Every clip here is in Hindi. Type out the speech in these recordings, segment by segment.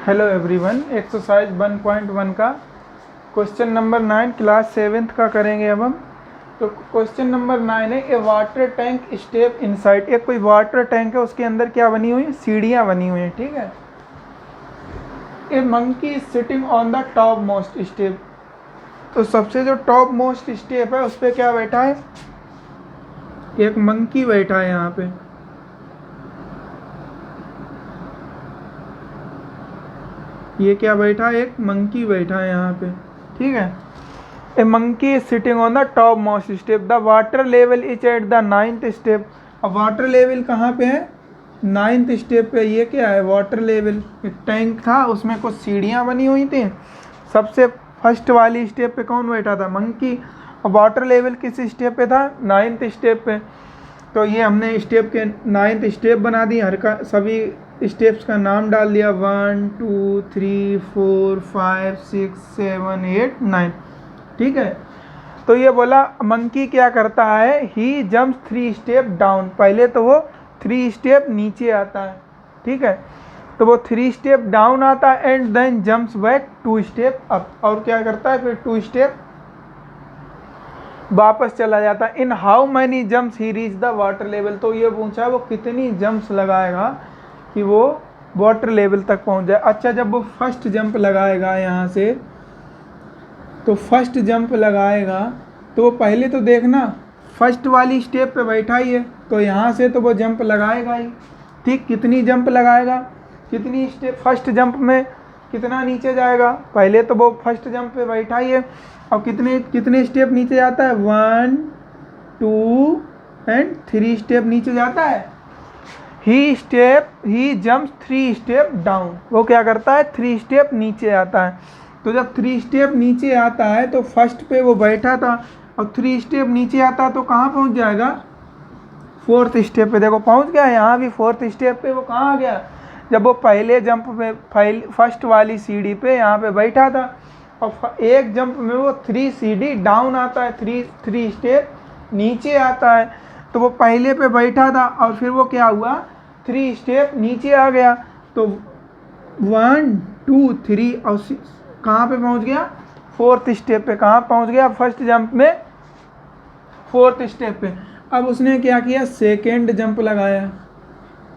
हेलो एवरीवन, एक्सरसाइज 1.1 का क्वेश्चन नंबर 9 क्लास 7th का करेंगे अब हम। तो क्वेश्चन नंबर 9 है, ए वाटर टैंक स्टेप इनसाइड। एक कोई वाटर टैंक है, उसके अंदर क्या बनी हुई है, सीढ़ियाँ बनी हुई हैं, ठीक है। A monkey is sitting on the top most step. तो सबसे जो टॉप मोस्ट स्टेप है उस पर क्या बैठा है, एक मंकी बैठा है यहाँ पे। ये क्या बैठा है, एक मंकी बैठा है यहाँ पे, ठीक है। A monkey is sitting on the top most step, the water level is at the 9th step. अब वाटर लेवल कहाँ पे है, 9th स्टेप पे। ये क्या है, वाटर लेवल। एक टैंक था, उसमें कुछ सीढ़ियाँ बनी हुई थी। सबसे फर्स्ट वाली स्टेप पे कौन बैठा था, मंकी। और वाटर लेवल किस स्टेप पे था, 9th स्टेप पे। तो ये हमने स्टेप के 9th स्टेप बना दी, हर का सभी स्टेप्स का नाम डाल दिया, 1 2 3 4 5 6 7 8 9, ठीक है। तो ये बोला मंकी क्या करता है, ही जंप्स 3 स्टेप डाउन। पहले तो वो 3 स्टेप नीचे आता है, ठीक है। तो वो 3 स्टेप डाउन आता है and then jumps back 2 step up. और क्या करता है, फिर 2 स्टेप वापस चला जाता है। इन how many jumps he reach the water level. तो ये पूछा है वो कितनी जंप्स लगाएगा कि वो वाटर लेवल तक पहुंच जाए। अच्छा, जब वो फर्स्ट जंप लगाएगा यहाँ से, तो फर्स्ट जंप लगाएगा तो वो पहले तो देखना फर्स्ट वाली स्टेप पे बैठा ही है, तो यहाँ से तो वो जंप लगाएगा ही, ठीक। कितनी जंप लगाएगा, कितनी स्टेप, फर्स्ट जंप में कितना नीचे जाएगा, पहले तो वो फर्स्ट जंप पे बैठा ही है। और कितने स्टेप नीचे जाता है, 1 2 एंड 3 स्टेप नीचे जाता है। ही जंप्स 3 स्टेप डाउन। वो क्या करता है, 3 स्टेप नीचे आता है। तो जब 3 स्टेप नीचे आता है तो फर्स्ट पे वो बैठा था, और 3 स्टेप नीचे आता है तो कहाँ पहुँच जाएगा, 4th स्टेप पे। देखो पहुँच गया, यहाँ भी 4th स्टेप पे वो कहाँ आ गया, जब वो पहले जंप में फर्स्ट वाली सीढ़ी पे यहाँ पे बैठा था, और एक जंप में वो 3 सीढ़ी डाउन आता है, 3 स्टेप नीचे आता है। तो वो पहले पे बैठा था और फिर वो क्या हुआ, 3 स्टेप नीचे आ गया। तो 1 2 3 और कहाँ पे पहुँच गया, 4th स्टेप पे। कहाँ पहुँच गया, फर्स्ट जंप में 4th स्टेप पे। अब उसने क्या किया, सेकेंड जंप लगाया।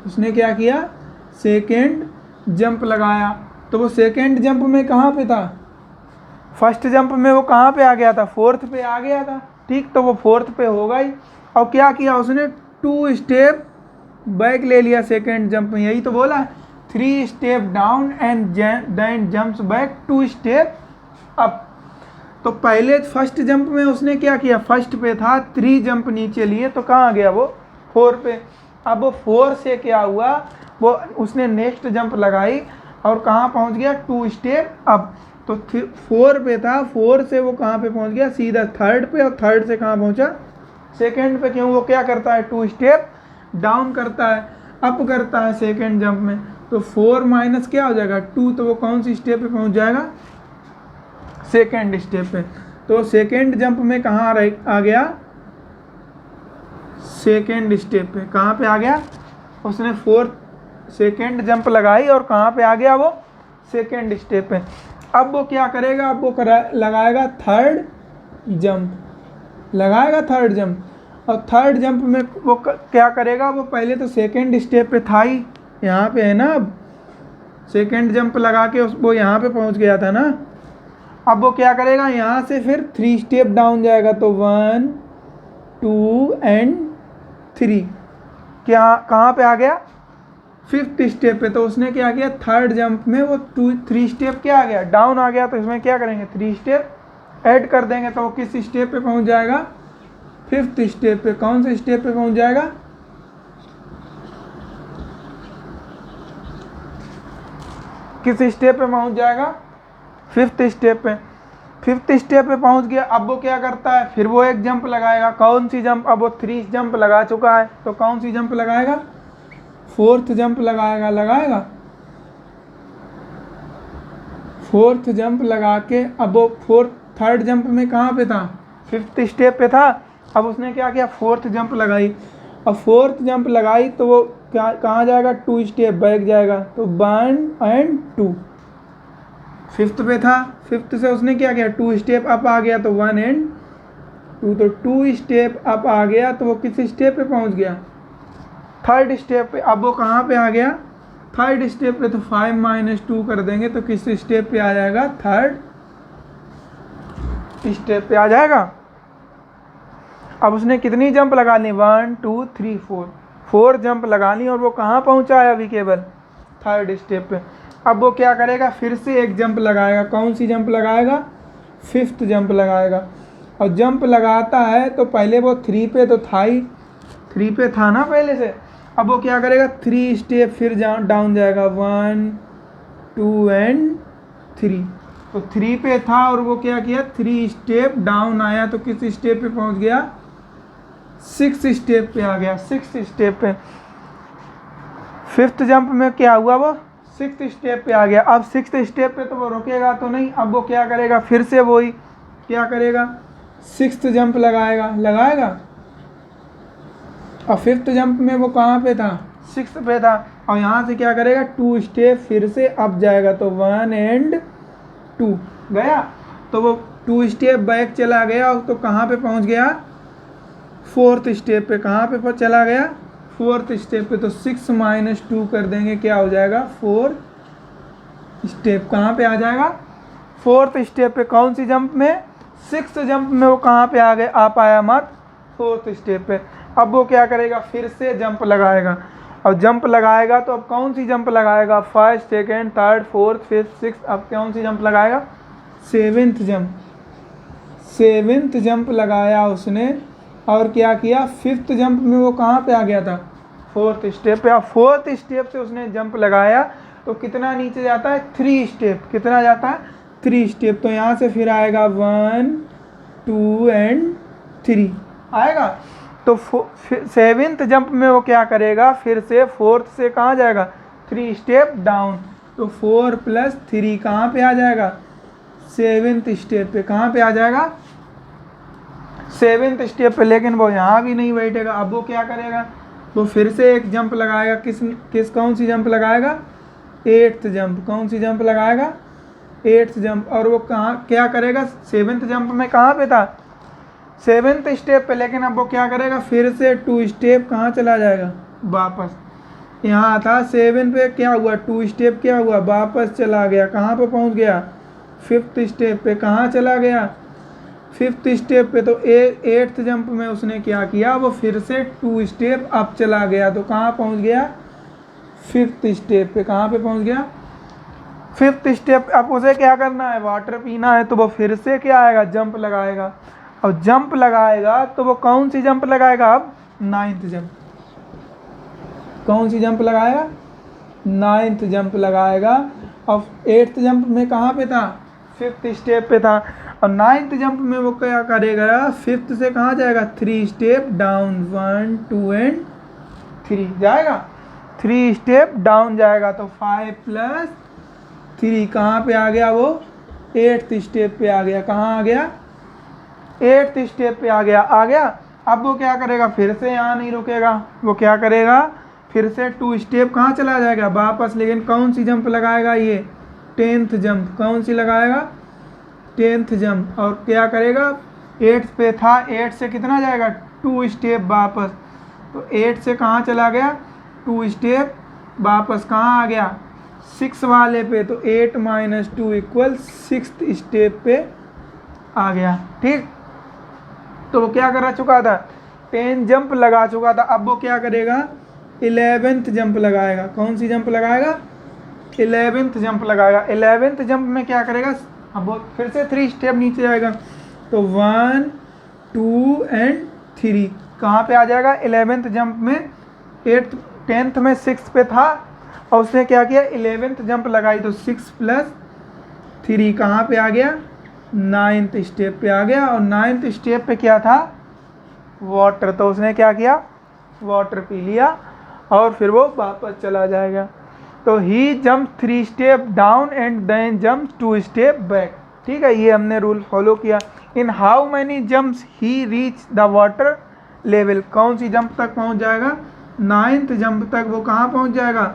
उसने क्या किया, सेकेंड जंप लगाया। तो वो सेकेंड जंप में कहाँ पे था, फर्स्ट जंप में वो कहाँ पे आ गया था, 4th पे आ गया था, ठीक। तो वो 4th पे होगा ही। और क्या किया उसने, 2 स्टेप बैक ले लिया सेकेंड जंप में। यही तो बोला, 3 step down and then jumps back 2 step up. तो पहले फर्स्ट जंप में उसने क्या किया, फर्स्ट पे था, 3 जंप नीचे लिए, तो कहाँ आ गया वो, 4 पे। अब वो 4 से क्या हुआ, वो उसने नेक्स्ट जंप लगाई और कहाँ पहुँच गया, 2 स्टेप अप। तो 4 पे था, 4 से वो कहाँ पे पहुँच गया, सीधा 3rd पे, और 3rd से कहाँ पहुँचा, सेकेंड पे। क्यों, वो क्या करता है, 2 स्टेप डाउन करता है, अप करता है सेकेंड जंप में। तो 4 माइनस क्या हो जाएगा, 2। तो वो कौन सी स्टेप पे पहुँच जाएगा, सेकेंड स्टेप पे। तो सेकेंड जंप में कहाँ आ गया, सेकेंड स्टेप पे। कहाँ पे आ गया, उसने 4th सेकेंड जंप लगाई और कहाँ पे आ गया वो, सेकेंड स्टेप पे। अब वो क्या करेगा, अब वो लगाएगा 3rd जंप, लगाएगा 3rd जंप। और 3rd जंप में वो क्या करेगा, वो पहले तो सेकेंड स्टेप पे था ही, यहाँ पे है ना। अब सेकेंड जंप लगा के वो यहाँ पे पहुँच गया था ना। अब वो क्या करेगा, यहाँ से फिर 3 स्टेप डाउन जाएगा। तो 1 2 एंड 3, क्या कहाँ पे आ गया, 5th स्टेप पे। तो उसने क्या किया, 3rd जंप में वो 3 स्टेप क्या आ गया, डाउन आ गया। तो इसमें क्या करेंगे, 3 स्टेप ऐड कर देंगे। तो वो किस स्टेप पे पहुंच जाएगा, 5th स्टेप पे। कौन से स्टेप पे पहुंच जाएगा, किस स्टेप पे पहुंच जाएगा, 5th स्टेप पे। 5th स्टेप पे पहुंच गया। अब वो क्या करता है, फिर वो एक जंप लगाएगा। कौन सी जंप, अब वो 3 जंप लगा चुका है, तो कौन सी जंप लगाएगा, 4th जंप लगाएगा। 4th जंप लगा के अब वो 3rd जंप में कहाँ पे था, 5th स्टेप पे था। अब उसने क्या किया, 4th जंप लगाई। और 4th जंप लगाई तो वो क्या कहाँ जाएगा, 2 स्टेप बैक जाएगा। तो 1 एंड 2, 5th पे था, 5th से उसने क्या किया, 2 स्टेप अप आ गया तो 1 एंड 2, तो 2 स्टेप अप आ गया तो वो किस स्टेप पे पहुंच गया, 3rd स्टेप पे। अब वो कहाँ पे आ गया, 3rd स्टेप पे, तो 5 - 2 कर देंगे तो किस स्टेप पे आ जाएगा, 3rd स्टेप पे आ जाएगा। अब उसने कितनी जंप लगा ली, 1 2 3 4 जंप लगा ली और वो कहाँ पहुँचा है अभी, केवल 3rd स्टेप पे। अब वो क्या करेगा, फिर से एक जंप लगाएगा, कौन सी जंप लगाएगा, 5th जंप लगाएगा। और जंप लगाता है तो पहले वो 3 पे तो था ही, 3 पे था ना पहले से। अब वो क्या करेगा, 3 स्टेप फिर डाउन जाएगा, 1 2 एंड 3, तो 3 पे था और वो क्या किया, 3 स्टेप डाउन आया तो किस स्टेप पे पहुंच गया, 6th स्टेप पे आ गया, 6th स्टेप पे। 5th जंप में क्या हुआ, वो 6th स्टेप पे आ गया। अब 6th स्टेप पे तो वो रुकेगा तो नहीं, अब वो क्या करेगा, फिर से वही क्या करेगा, 6th जंप लगाएगा और 5th जंप में वो कहाँ पे था, 6th पे था। और यहाँ से क्या करेगा, 2 स्टेप फिर से अप जाएगा तो 1 एंड 2 गया, तो वो 2 स्टेप बैक चला गया तो कहाँ पे पहुँच गया, 4th स्टेप पे। कहाँ पे चला गया, 4th स्टेप पे। तो 6 - 2 कर देंगे, क्या हो जाएगा, 4 स्टेप। कहाँ पे आ जाएगा, 4th स्टेप पे। कौन सी जंप में, 6th जंप में वो कहाँ पे आ गए, आ पाया मत, 4th स्टेप पे। अब वो क्या करेगा, फिर से जंप लगाएगा और जंप लगाएगा तो अब कौन सी जंप लगाएगा, 1st 2nd 3rd 4th 5th 6th, अब कौन सी जंप लगाएगा, 7th जंप। 7th जंप लगाया उसने और क्या किया, 5th जंप में वो कहाँ पे आ गया था, 4th स्टेप पे। अब 4th स्टेप से उसने जंप लगाया तो कितना नीचे जाता है, 3 स्टेप। कितना जाता है, 3 स्टेप। तो यहाँ से फिर आएगा 1 2 एंड 3 आएगा। तो 7th जंप में वो क्या करेगा, फिर से 4th से कहाँ जाएगा, 3 स्टेप डाउन, तो 4 + 3 कहाँ पे आ जाएगा, 7th स्टेप पे। कहाँ पे आ जाएगा, 7th स्टेप पे। लेकिन वो यहाँ भी नहीं बैठेगा, अब वो क्या करेगा, वो फिर से एक जंप लगाएगा। किस कौन सी जंप लगाएगा, 8th जंप। कौन सी जंप लगाएगा, 8th जंप। और वो कहाँ क्या करेगा, 7th जंप में कहाँ पे था, 7th स्टेप पे। लेकिन अब वो क्या करेगा, फिर से 2 स्टेप कहाँ चला जाएगा, वापस। यहाँ था 7 पे, क्या हुआ, 2 स्टेप क्या हुआ, वापस चला गया। कहाँ पे पहुँच गया, 5th स्टेप पे। कहाँ चला गया, 5th स्टेप पे। तो 8th जंप में उसने क्या किया, वो फिर से 2 स्टेप अप चला गया तो कहाँ पहुँच गया, 5th स्टेप पे। कहाँ पे पहुँच गया, 5th स्टेप। अब उसे क्या करना है, वाटर पीना है, तो वो फिर से क्या आएगा, जंप लगाएगा। और जंप लगाएगा तो वो कौन सी जंप लगाएगा, अब 9th जंप। कौन सी जंप लगाएगा, 9th जंप लगाएगा। और 8th जंप में कहाँ पे था, 5th स्टेप पे था। और 9th जंप में वो क्या करेगा, 5th से कहाँ जाएगा, 3 स्टेप डाउन, 1 2 एंड 3 जाएगा, 3 स्टेप डाउन जाएगा। तो 5 + 3 कहाँ पे आ गया, वो 8th स्टेप पे आ गया। कहाँ आ गया, 8th स्टेप पे आ गया। अब वो क्या करेगा, फिर से यहाँ नहीं रुकेगा, वो क्या करेगा, फिर से 2 स्टेप कहाँ चला जाएगा, वापस। लेकिन कौन सी जंप लगाएगा, ये 10th जंप। कौन सी लगाएगा, 10th जंप। और क्या करेगा, 8th पे था, 8 से कितना जाएगा, 2 स्टेप वापस। तो 8 से कहाँ चला गया, 2 स्टेप वापस। कहाँ आ गया, 6 वाले पे। तो 8 - 2 = 6th स्टेप पे आ गया। ठीक, तो वो क्या कर चुका था, 10 जंप लगा चुका था। अब वो क्या करेगा, 11th जंप लगाएगा। कौन सी जंप लगाएगा, 11th जंप लगाएगा। 11th जंप में क्या करेगा, अब वो फिर से 3 स्टेप नीचे जाएगा। तो 1 2 एंड 3 कहाँ पे आ जाएगा, 11th जंप में। 10th में 6 पे था और उसने क्या किया, 11th जंप लगाई तो 6 + 3 कहाँ पे आ गया, 9th स्टेप पे आ गया। और 9th स्टेप पे क्या था, वाटर। तो उसने क्या किया, वाटर पी लिया और फिर वो वापस चला जाएगा। तो he jump 3 step down and then jump 2 step back. ठीक है, ये हमने रूल फॉलो किया। In how many jumps he reach the water level. कौन सी जंप तक पहुंच जाएगा, 9th जंप तक वो कहाँ पहुंच जाएगा,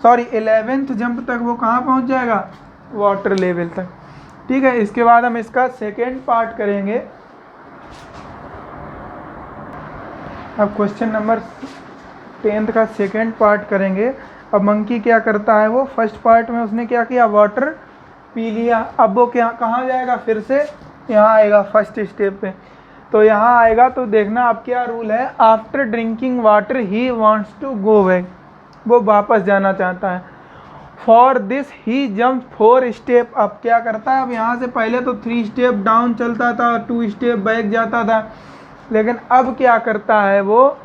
सॉरी 11th जंप तक वो कहाँ पहुंच जाएगा, वाटर लेवल तक। ठीक है, इसके बाद हम इसका सेकेंड पार्ट करेंगे। अब क्वेश्चन नंबर 10 का सेकेंड पार्ट करेंगे। अब मंकी क्या करता है, वो फर्स्ट पार्ट में उसने क्या किया, वाटर पी लिया। अब वो क्या कहाँ जाएगा, फिर से यहाँ आएगा फर्स्ट स्टेप पे। तो यहाँ आएगा तो देखना अब क्या रूल है, after drinking water he wants to go back, वो वापस जाना चाहता है। For this he jump 4 step. अब क्या करता है, अब यहाँ से पहले तो 3 स्टेप डाउन चलता था और 2 स्टेप बैक जाता था, लेकिन अब क्या करता है, वो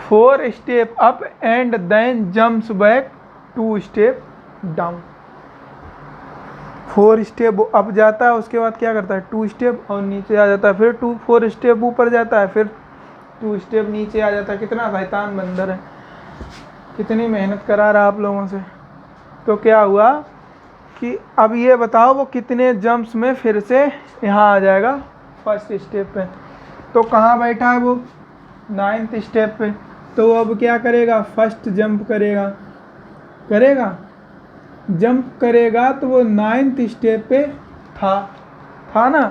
4 step up and then jumps back 2 step down. 4 step up जाता है, उसके बाद क्या करता है, 2 स्टेप और नीचे आ जाता है, फिर 4 स्टेप ऊपर जाता है, फिर 2 स्टेप नीचे आ जाता है। कितना शैतान बंदर है, कितनी मेहनत करा रहा आप लोगों से। तो क्या हुआ कि अब ये बताओ वो कितने जंप्स में फिर से यहाँ आ जाएगा फर्स्ट स्टेप पे। तो कहाँ बैठा है वो, 9th स्टेप पे। तो अब क्या करेगा, फर्स्ट जंप करेगा जंप करेगा, तो वो 9th स्टेप पे था ना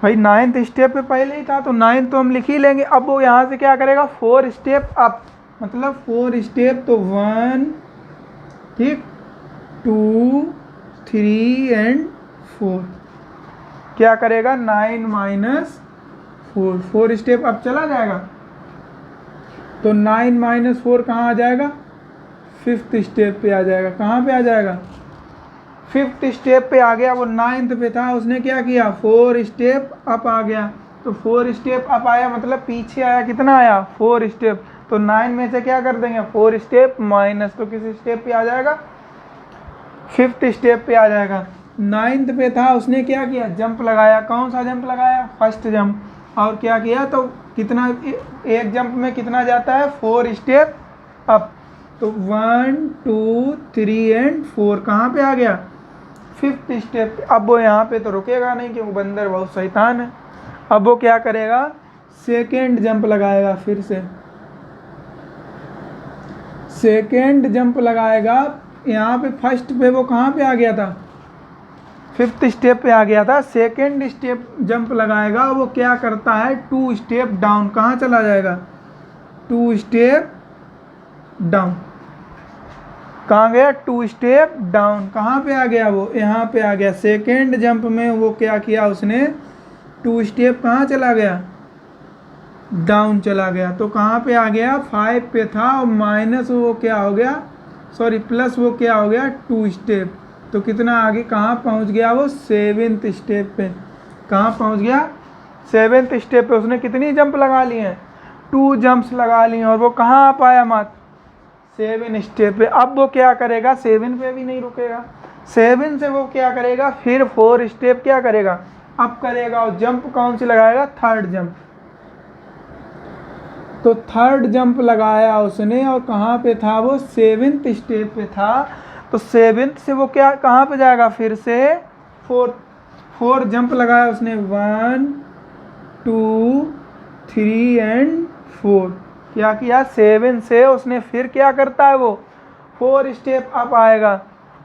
भाई, 9th स्टेप पे पहले ही था, तो 9th तो हम लिख ही लेंगे। अब वो यहाँ से क्या करेगा, 4 स्टेप अप, मतलब 4 स्टेप, तो 1 ठीक 2 3 एंड 4 क्या करेगा, 9 माइनस 4 स्टेप अब चला जाएगा। तो 9 माइनस 4 कहाँ आ जाएगा, 5th स्टेप पे आ जाएगा। कहाँ पे आ जाएगा, 5th स्टेप पे आ गया। वो 9th पे था, उसने क्या किया, 4 स्टेप अप आ गया। तो 4 स्टेप अप आया, मतलब पीछे आया, कितना आया, 4 स्टेप। तो 9 में से क्या कर देंगे, 4 स्टेप माइनस, तो किस स्टेप पे आ जाएगा, 5th स्टेप पे आ जाएगा। 9th पे था, उसने क्या किया, जंप लगाया। कौन सा जंप लगाया, फर्स्ट जंप। और क्या किया, तो कितना, एक जंप में कितना जाता है, 4 स्टेप अप। तो 1 2 3 एंड 4 कहाँ पे आ गया, 5th स्टेप पे। अब वो यहाँ पे तो रुकेगा नहीं, क्योंकि बंदर बहुत शैतान है। अब वो क्या करेगा, सेकेंड जंप लगाएगा, फिर से सेकेंड जंप लगाएगा। यहाँ पे फर्स्ट पे वो कहाँ पे आ गया था, 5th स्टेप पे आ गया था। सेकेंड स्टेप जंप लगाएगा, वो क्या करता है, 2 स्टेप डाउन। कहाँ चला जाएगा, 2 स्टेप डाउन। कहाँ गया, 2 स्टेप डाउन। कहाँ पे आ गया, वो यहाँ पे आ गया। सेकेंड जंप में वो क्या किया, उसने 2 स्टेप कहाँ चला गया, डाउन चला गया। तो कहाँ पे आ गया, 5 पे था, और माइनस वो क्या हो गया, सॉरी प्लस वो क्या हो गया, 2 स्टेप। तो कितना आगे कहाँ पहुँच गया, वो 7th स्टेप पे। कहाँ पहुँच गया, 7th स्टेप पे। उसने कितनी जंप लगा ली हैं, 2 जंप्स लगा ली हैं, और वो कहाँ आ पाया, मात्र 7 स्टेप पे। अब वो क्या करेगा, 7 पे भी नहीं रुकेगा। 7 से वो क्या करेगा, फिर 4 स्टेप क्या करेगा, अब करेगा। और जंप कौन सी लगाएगा, थर्ड जंप। तो थर्ड जंप लगाया उसने, और कहाँ पे था वो, 7th स्टेप पे था। तो 7th से वो क्या कहाँ पे जाएगा, फिर से 4 जंप लगाया उसने, 1 2 3 एंड 4। क्या किया, 7 से उसने फिर क्या करता है, वो 4 स्टेप अप आएगा।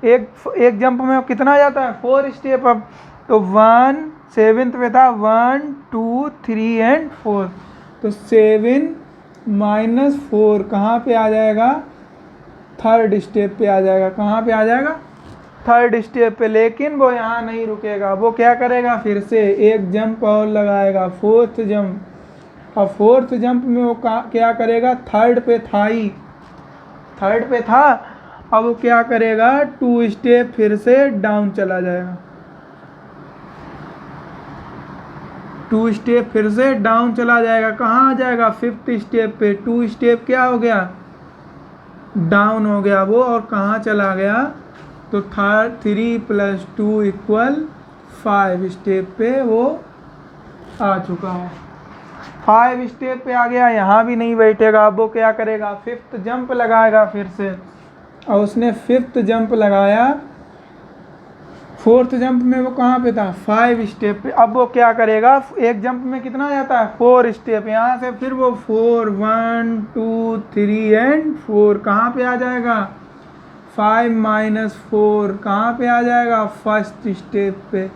एक जंप में कितना जाता है, 4 स्टेप अप। तो 1 7th पे था, 1 2 3 एंड 4। तो 7 माइनस 4 कहाँ पे आ जाएगा, थर्ड स्टेप पे आ जाएगा। कहाँ पे आ जाएगा, थर्ड स्टेप पे। लेकिन वो यहाँ नहीं रुकेगा, वो क्या करेगा, फिर से एक जंप और लगाएगा, 4th जंप। और 4th जंप में वो क्या करेगा, थर्ड पे था ही, थर्ड पे था। अब वो क्या करेगा, 2 स्टेप फिर से डाउन चला जाएगा, 2 स्टेप फिर से डाउन चला जाएगा। कहाँ आ जाएगा, 5th स्टेप पे। 2 स्टेप क्या हो गया, डाउन हो गया वो, और कहाँ चला गया, तो 3 + 2 = 5 स्टेप पे वो आ चुका है। 5 स्टेप पे आ गया, यहाँ भी नहीं बैठेगा। अब वो क्या करेगा, 5th जंप लगाएगा फिर से। और उसने 5th जंप लगाया, 4th जंप में वो कहाँ पे था, 5 स्टेप पे। अब वो क्या करेगा, एक जंप में कितना जाता है, 4 स्टेप। यहाँ से फिर वो 4 1 2 3 एंड 4 कहाँ पे आ जाएगा, 5 माइनस 4 कहाँ पे आ जाएगा, फर्स्ट स्टेप पे।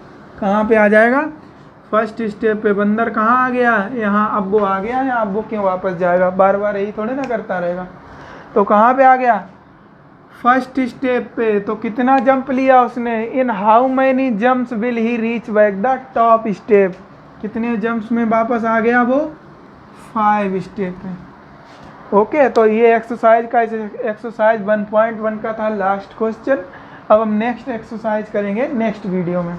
कहाँ पे आ जाएगा, फर्स्ट स्टेप पे। बंदर कहाँ आ गया, यहाँ। अब वो आ गया है, अब वो क्यों वापस जाएगा, बार बार यही थोड़े ना करता रहेगा। तो कहाँ पे आ गया, फर्स्ट स्टेप पे। तो कितना जंप लिया उसने, इन how many jumps will he reach back the top step. कितने जंप्स में वापस आ गया वो, 5 स्टेप में। ओके, तो ये एक्सरसाइज का, एक्सरसाइज 1.1 का था लास्ट क्वेश्चन। अब हम नेक्स्ट एक्सरसाइज करेंगे नेक्स्ट वीडियो में।